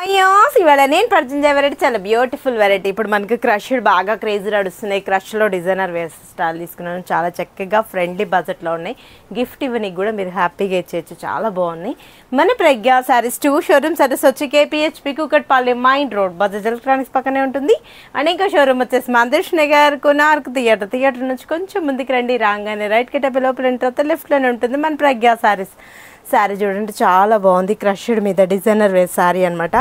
అయ్యో ఇవాళ నేను పరిచయం చేయ వెరైటీ చాలా బ్యూటిఫుల్ వెరైటీ. ఇప్పుడు మనకి క్రష్డ్ బాగా క్రేజీ నడుస్తున్నాయి. క్రష్లో డిజైనర్ వేర్ స్టైల్ తీసుకున్నాను. చాలా చక్కగా ఫ్రెండ్లీ బడ్జెట్లో ఉన్నాయి. గిఫ్ట్ ఇవ్వనికి కూడా మీరు హ్యాపీగా ఇచ్చేయచ్చు. చాలా బాగున్నాయి. మన ప్రజ్ఞ సారీస్ 2 షోరూమ్స్ అడ్రస్ వచ్చి KPHB Kukatpally main road Bajaj electronics పక్కనే ఉంటుంది. అండ్ ఇంకా షోరూమ్ వచ్చేసి మందిర్ష్ నగర్ కొనార్క్ థియేటర్ నుంచి కొంచెం ముందుకు రండి. రాగానే రైట్ కెటప్ లోపల తర్వాత లెఫ్ట్లోనే ఉంటుంది మన ప్రజ్ఞ సారీస్. శారీ చూడండి చాలా బాగుంది. క్రష్డ్ మీద డిజైనర్ వేవ్ శారీ అనమాట.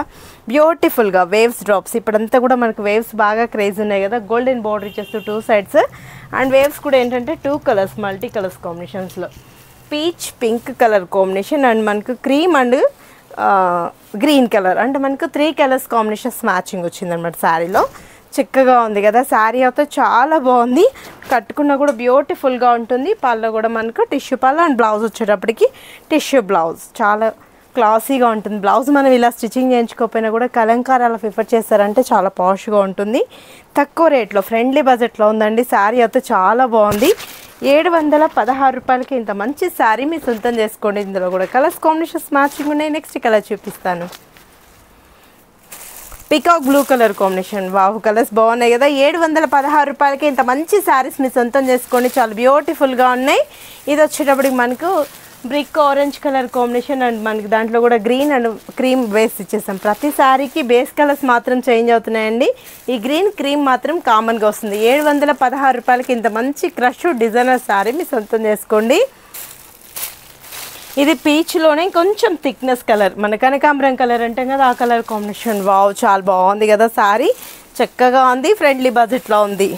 బ్యూటిఫుల్గా వేవ్స్ డ్రాప్స్. ఇప్పుడంతా కూడా మనకు వేవ్స్ బాగా క్రేజ్ ఉన్నాయి కదా. గోల్డెన్ బార్డర్ ఇచ్చేస్తూ 2 సైడ్స్. అండ్ వేవ్స్ కూడా ఏంటంటే 2 కలర్స్ మల్టీ కలర్స్ కాంబినేషన్స్లో peach pink colour combination and మనకు క్రీమ్ అండ్ గ్రీన్ కలర్ అంటే మనకు 3 కలర్స్ కాంబినేషన్స్ మ్యాచింగ్ వచ్చిందనమాట శారీలో. చిక్కగా ఉంది కదా శారీ అయితే చాలా బాగుంది. కట్టుకున్నా కూడా బ్యూటిఫుల్గా ఉంటుంది. పళ్ళు కూడా మనకు టిష్యూ పళ్ళు అండ్ బ్లౌజ్ వచ్చేటప్పటికి టిష్యూ బ్లౌజ్ చాలా క్లాసీగా ఉంటుంది. బ్లౌజ్ మనం ఇలా స్టిచ్చింగ్ చేయించుకోకపోయినా కూడా కలంకారాలు ప్రిఫర్ చేస్తారంటే చాలా పాష్గా ఉంటుంది. తక్కువ రేట్లో ఫ్రెండ్లీ బడ్జెట్లో ఉందండి. శారీ అయితే చాలా బాగుంది. 716 రూపాయలకి ఇంత మంచి శారీ మీ సొంతం చేసుకోండి. ఇందులో కూడా కలర్స్ కాంబినేషన్స్ మ్యాచింగ్ ఉన్నాయి. నెక్స్ట్ కలర్ చూపిస్తాను. Peacock blue colour combination. Wow colours బాగున్నాయి కదా. 716 రూపాయలకి ఇంత మంచి శారీస్ మీ సొంతం చేసుకోండి. చాలా బ్యూటిఫుల్గా ఉన్నాయి. ఇది వచ్చేటప్పటికి మనకు brick orange colour combination and మనకి దాంట్లో కూడా గ్రీన్ అండ్ క్రీమ్ బేస్ ఇచ్చేసాం. ప్రతి శారీకి బేస్ కలర్స్ మాత్రం చేంజ్ అవుతున్నాయండి. ఈ గ్రీన్ క్రీమ్ మాత్రం కామన్గా వస్తుంది. 716 రూపాయలకి ఇంత మంచి క్రష్ డిజైనర్ శారీ మీ సొంతం చేసుకోండి. ఇది పీచ్లోనే కొంచెం థిక్నెస్ కలర్ మన కనకాంబరం కలర్ అంటాం కదా ఆ కలర్ కాంబినేషన్. వావ్ చాలా బాగుంది కదా శారీ. చక్కగా ఉంది. ఫ్రెండ్లీ బడ్జెట్లో ఉంది.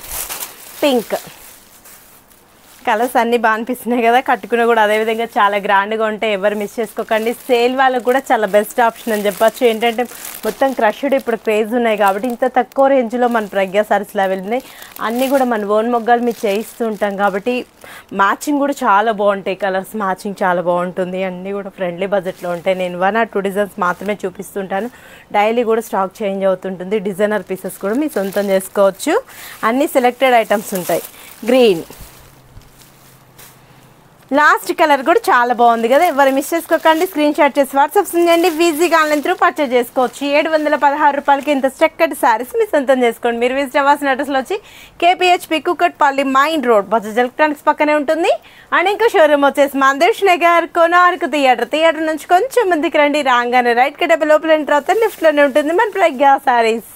పింక్ కలర్స్ అన్నీ బాగా అనిపిస్తున్నాయి కదా. కట్టుకున్నా కూడా అదేవిధంగా చాలా గ్రాండ్గా ఉంటాయి. ఎవరు మిస్ చేసుకోకండి. సేల్ వాళ్ళకు కూడా చాలా బెస్ట్ ఆప్షన్ అని చెప్పచ్చు. ఏంటంటే మొత్తం క్రష్డ్ ఇప్పుడు క్రేజ్ ఉన్నాయి కాబట్టి ఇంత తక్కువ రేంజ్లో మన ప్రజ్ఞ సారీస్లో వెళ్తున్నాయి. అన్నీ కూడా మన ఓన్ మొగ్గాలు మీరు చేయిస్తూ ఉంటాం కాబట్టి మ్యాచింగ్ కూడా చాలా బాగుంటాయి. కలర్స్ మ్యాచింగ్ చాలా బాగుంటుంది. అన్నీ కూడా ఫ్రెండ్లీ బడ్జెట్లో ఉంటాయి. నేను 1 or 2 డిజైన్స్ మాత్రమే చూపిస్తుంటాను. డైలీ కూడా స్టాక్ చేంజ్ అవుతుంటుంది. డిజైనర్ పీసెస్ కూడా మీ సొంతం చేసుకోవచ్చు. అన్ని సెలెక్టెడ్ ఐటమ్స్ ఉంటాయి. గ్రీన్ లాస్ట్ కలర్ కూడా చాలా బాగుంది కదా. ఎవరు మిస్ చేసుకోకండి. స్క్రీన్ షాట్ చేసి వాట్సాప్ చేయండి. ఈజీగా ఆన్లైన్ త్రూ పర్చేజ్ చేసుకోవచ్చు. 716 రూపాయలకి ఇంత చక్కటి శారీస్ మీ సొంతం చేసుకోండి. మీరు విజిట్ అవ్వాల్సిన అడ్రస్లో వచ్చి KPHB Kukatpally main road Bajaj electronics పక్కనే ఉంటుంది. అండ్ ఇంకా షోరూమ్ వచ్చేసి మందిర్ష్ నగర్ కొనార్క్ థియేటర్ నుంచి కొంచెం ముందుకు రండి. రాగానే రైట్ కెటప్ లోపల తర్వాత లెఫ్ట్లోనే ఉంటుంది మన ప్రజ్ఞ శారీస్.